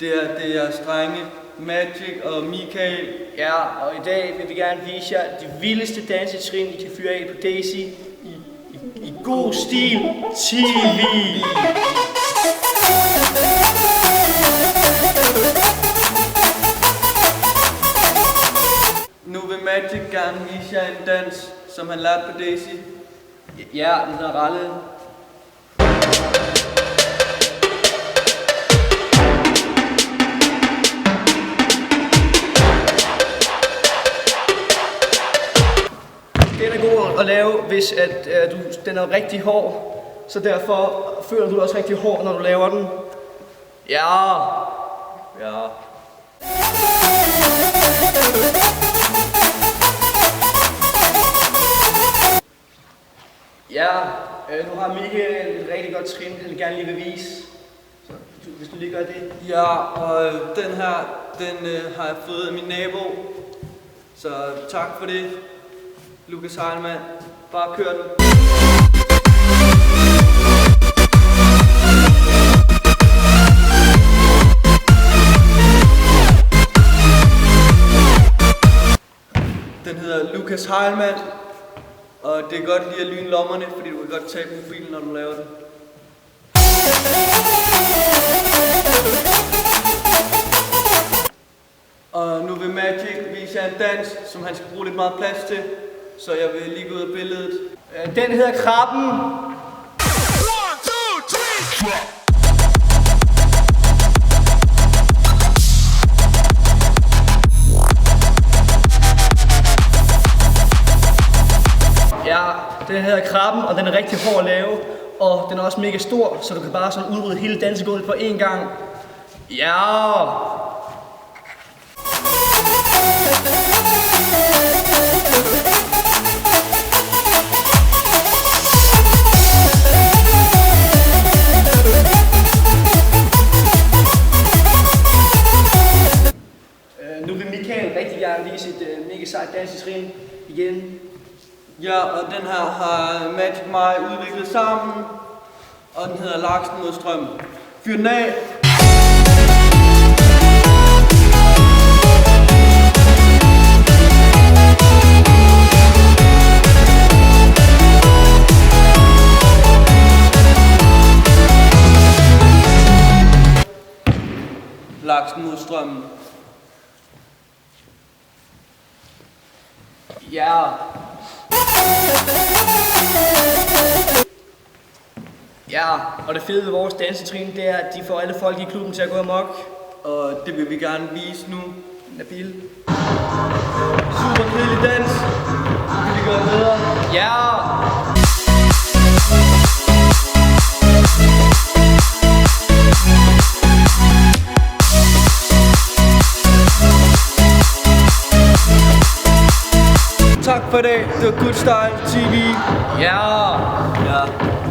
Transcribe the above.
Det er Strenge, Magic og Michael. Ja, og i dag vil vi gerne vise jer de vildeste dansetrin, I kan fyre af på Daisy i god stil TV. Nu vil Magic gerne vise jer en dans, som han lærte på Daisy. Ja, den hedder Ralle. Den er god at lave, hvis den er rigtig hård, så derfor føler du også rigtig hård, når du laver den. Ja. Ja. Ja, nu har Michael et rigtig godt trin, han vil gerne lige vil vise. Så hvis du lige gør det. Ja, og den her, har jeg fået af min nabo. Så tak for det, Lukas Heilmann. Bare kør den. Den hedder Lukas Heilmann, og det er godt lige at lyne lommerne, fordi du kan godt tabe mobilen, når du laver den. Og nu vil Magic vise jer en dans, som han skal bruge lidt meget plads til, så jeg vil lige gå ud af billedet. Den hedder Krabben. 1, 2, 3, drop. Ja, den hedder Krabben, og den er rigtig hård at lave, og den er også mega stor, så du kan bare sådan udrydde hele dansegulvet på én gang. Ja! Nu vil Michael rigtig gerne vise et mega sejt dansetrin igen. Ja, og den her har Magic og mig udviklet sammen, og den hedder Laksen mod strømmen. Fyr den af! Laksen mod strømmen. Ja. Ja, og det fede ved vores dansetrin, det er, at de får alle folk i klubben til at gå amok. Og det vil vi gerne vise nu. Nabil. Super kedelig dans. Kan vi gøre bedre? Ja! Tak for i dag. Det var Good Style TV. Ja! Ja.